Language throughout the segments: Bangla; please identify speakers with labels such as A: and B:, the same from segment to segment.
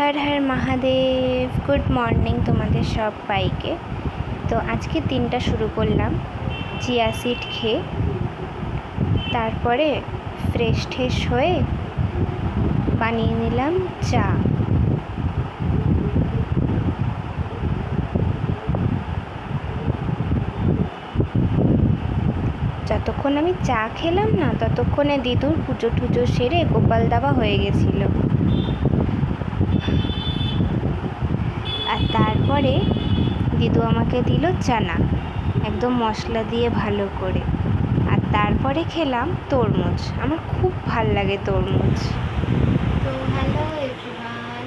A: হর হর মহাদেব। গুড মর্নিং তোমাদের সবাইকে। তো আজকে দিনটা শুরু করলাম চিয়া সিড খেয়ে, তারপরে ফ্রেশ ট্রেশ হয়ে বানিয়ে নিলাম চা। যতক্ষণ আমি চা খেলাম না ততক্ষণে দিদুর পুজো টুজো সেরে গোপাল দাবা হয়ে গেছিলো। আর তারপরে দিদু আমাকে দিল চানা, একদম মশলা দিয়ে ভালো করে। আর তারপরে খেলাম তরমুজ, আমার খুব ভাল লাগে তরমুজ।
B: তো হ্যালো এভরিওয়ান,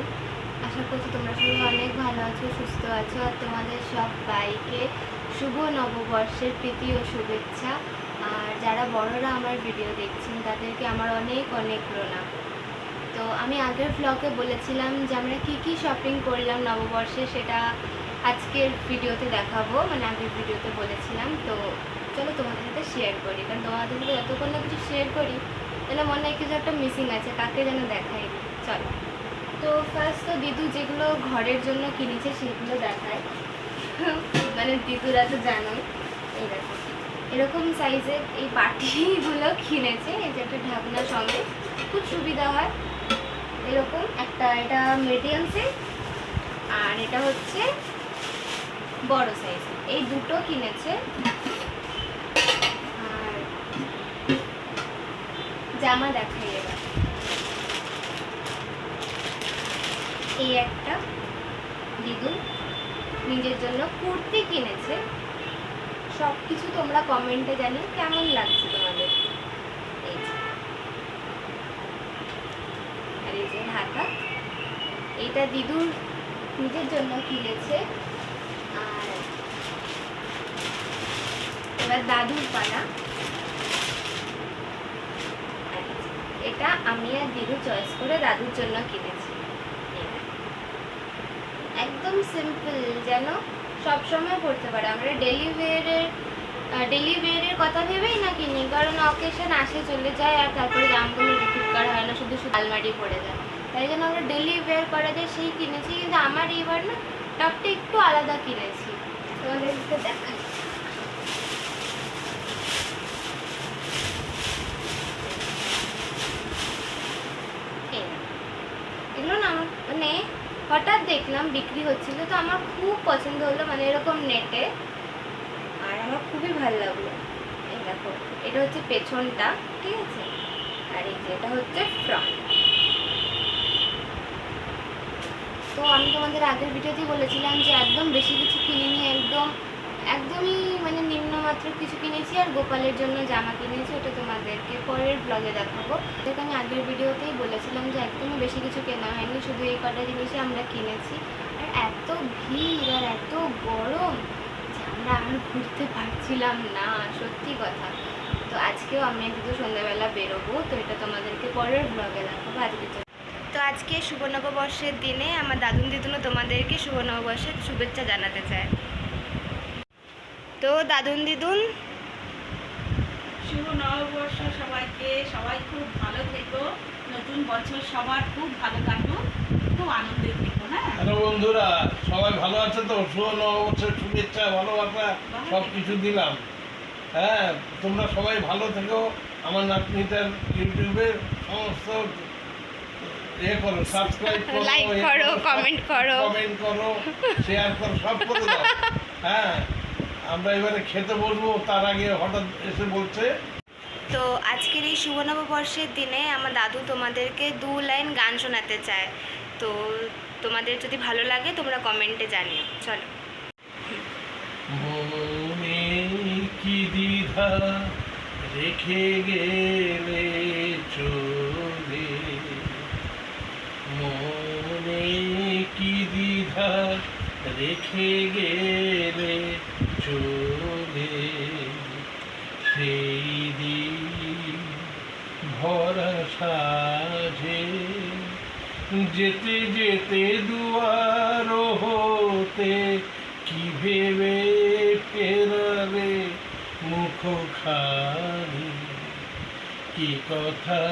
B: আশা করছি তোমরা সবাই অনেক ভালো আছো, সুস্থ আছো। আর তোমাদের সবাইকে শুভ নববর্ষের প্রীতি ও শুভেচ্ছা। আর যারা বড়রা আমার ভিডিও দেখছেন তাদেরকে আমার অনেক অনেক প্রণাম। তো আমি আগের ব্লগে বলেছিলাম যে আমরা কী কী শপিং করলাম নববর্ষে, সেটা আজকের ভিডিওতে দেখাবো, মানে আগের ভিডিওতে বলেছিলাম। তো চলো তোমাদের সাথে শেয়ার করি, কারণ তোমাদের সাথে যতক্ষণ না কিছু শেয়ার করি যেন মনে হয় কিছু একটা মিসিং আছে, কাকে যেন দেখাই। চলো, তো ফার্স্ট তো দিদু যেগুলো ঘরের জন্য কিনেছে সেগুলো দেখায়। মানে দিদুরা তো জানোই, এই দেখো এরকম সাইজের এই বাটিগুলো কিনেছে। এই যে একটা ঢাকনা সঙ্গে, খুব সুবিধা হয়। এরকম একটা, এটা মিডিয়াম সাইজ আর এটা হচ্ছে বড় সাইজ, এই দুটো কিনেছে। আর জামা দেখাই এবার, এই একটা দিদু নিজের জন্য কুর্তি কিনেছে। সব কিছু তোমরা কমেন্টে জানিও কেমন লাগছে তোমাদের। এই যে, আর এই যে ঢাকা, এইটা দিদুর নিজের জন্য কিনেছে। আর এবার দাদুর পালা, এটা আমি আর দিদু চয়েস করে দাদুর জন্য কিনেছি। একদম সিম্পল, যেন সবসময় পড়তে পারে। আমরা ডেলি ওয়্যারের কথা ভেবেই না কিনি, কারণ অকেশন আসে চলে যায় আর তারপরে দামগুলো রিপিট করা হয় না, শুধু শুধু আলমারি পড়ে যায়। তাই জন্য আমরা ডেলি ওয়্যার করা যায় সেই কিনেছি। কিন্তু আমার এইবার না টপটা একটু আলাদা কিনেছি, তোমাদেরকে দেখাই। এগুলো না আমার মানে হঠাৎ দেখলাম বিক্রি হচ্ছিল, তো আমার খুব পছন্দ হলো, মানে এরকম নেটে, আর আমার খুবই ভালো লাগলো। এই দেখো, এটা হচ্ছে পেছনটা, ঠিক আছে, আর এই যে এটা হচ্ছে ফ্রন্ট। তো আমি তোমাদের আগের ভিডিওতেই বলেছিলাম যে একদম বেশি কিছু কিনিনি, একদমই মানে নিম্নমাত্র কিছু কিনেছি। আর গোপালের জন্য জামা কিনেছি, ওটা তোমাদেরকে পরের ব্লগে দেখাবো। যেটা আমি আগের ভিডিওতেই বলেছিলাম যে একদমই বেশি কিছু কেনা হয়নি, শুধু এই কটা জিনিসই আমরা কিনেছি। আর এত ভিড় আর এত গরম যে আমরা আর ঘুরতে পারছিলাম না, সত্যি কথা। তো আজকেও আমি একটু সন্ধ্যাবেলা বেরোবো, তো এটা তোমাদেরকে পরের ব্লগে দেখাবো। আজকে তো আজকে শুভ নববর্ষের দিনে আমার দাদুন দিদুনও তোমাদেরকে শুভ নববর্ষের শুভেচ্ছা জানাতে চায়। তো দাদুন দিদুন,
C: শুভ নববর্ষ সবাইকে, সবাই খুব ভালো থেকো, নতুন বছর সবার খুব ভালো কাটুক, খুব আনন্দে থেকো। হ্যাঁ,
D: হ্যালো বন্ধুরা, সবাই ভালো আছে তো? শুভ নববর্ষের শুভেচ্ছা, ভালোবাসা সব কিছু দিলাম। হ্যাঁ, তোমরা সবাই ভালো থেকো। আমার নাতনিটার ইউটিউবের সমস্ত করো, সাবস্ক্রাইব করো,
A: লাইক করো, কমেন্ট করো,
D: শেয়ার করো, সব করে দাও। হ্যাঁ, আমরা এবারে খেতে বলবো, তার আগে হঠাৎ এসে বলছে।
A: তো আজকের এই শুভ নববর্ষের দিনে আমার দাদু তোমাদেরকে 2 লাইন গান শোনাতে চায়। তো তোমাদের যদি ভালো লাগে তোমরা কমেন্টে জানিও। চলো।
D: মনে কি দ্বিধা রেখে গেলে চলে, মনে কি দ্বিধা রেখে গেলে চলে, সেই দিন ভরা সাজে যেতে যেতে দুয়ার হতে কি ভেবে ফেরালে মুখখানি, কি কথা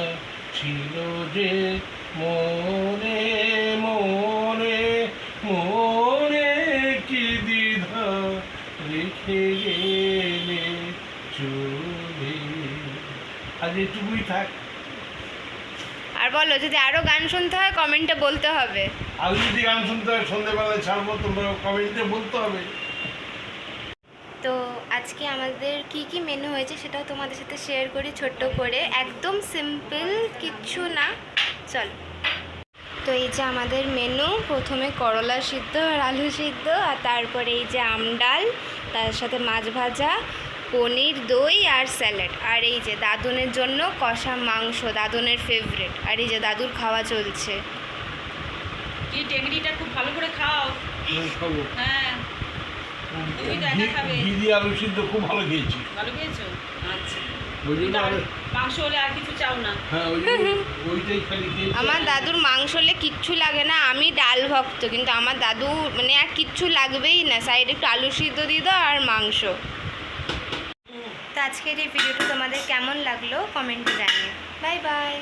D: ছিল যে মনে এইটুকুই থাক।
A: আর বলো, যদি আরও গান শুনতে হয় কমেন্টে বলতে হবে।
D: আর যদি গান শুনতে হয় সন্ধ্যেবেলায় ছাড়বো, তোমরা কমেন্টে বলতে হবে।
A: তো আজকে আমাদের কি কি মেনু হয়েছে সেটাও তোমাদের সাথে শেয়ার করি ছোট্ট করে, একদম সিম্পল, কিচ্ছু না। চল, তো এই যে আমাদের মেনু, প্রথমে করলা সিদ্ধ আর আলু সিদ্ধ, আর তারপরে এই যে আম ডাল, তার সাথে মাছ ভাজা, পনির, দই আর স্যালাড। আর এই যে দাদুনের জন্য কষা মাংস, দাদুনের ফেভারিট। আর এই যে দাদুর খাওয়া চলছে।
C: কি টেংরিটা খুব ভালো করে খাও।
D: খাবো।
C: হ্যাঁ, তুমি তো একা খাবে।
D: ঘি দিয়ে আলু সিদ্ধ খুব ভালো খেয়েছি।
C: ভালো খেয়েছো? আচ্ছা।
D: ওই জন্য
C: আর মাংস হলে আর কিছু চাও না?
D: হ্যাঁ, ওই জন্য ওইটাই খালি খেয়েছি।
A: আমার দাদুর মাংস হলে কিচ্ছু লাগে না, আমি ডাল ভক্ত, কিন্তু আমার দাদু মানে আর কিচ্ছু লাগবেই না, সাইডে একটু আলু সিদ্ধ দিয়ে দাও আর মাংস। তো আজকের এই ভিডিওটা তোমাদের কেমন লাগলো কমেন্টে জানিও। Bye bye.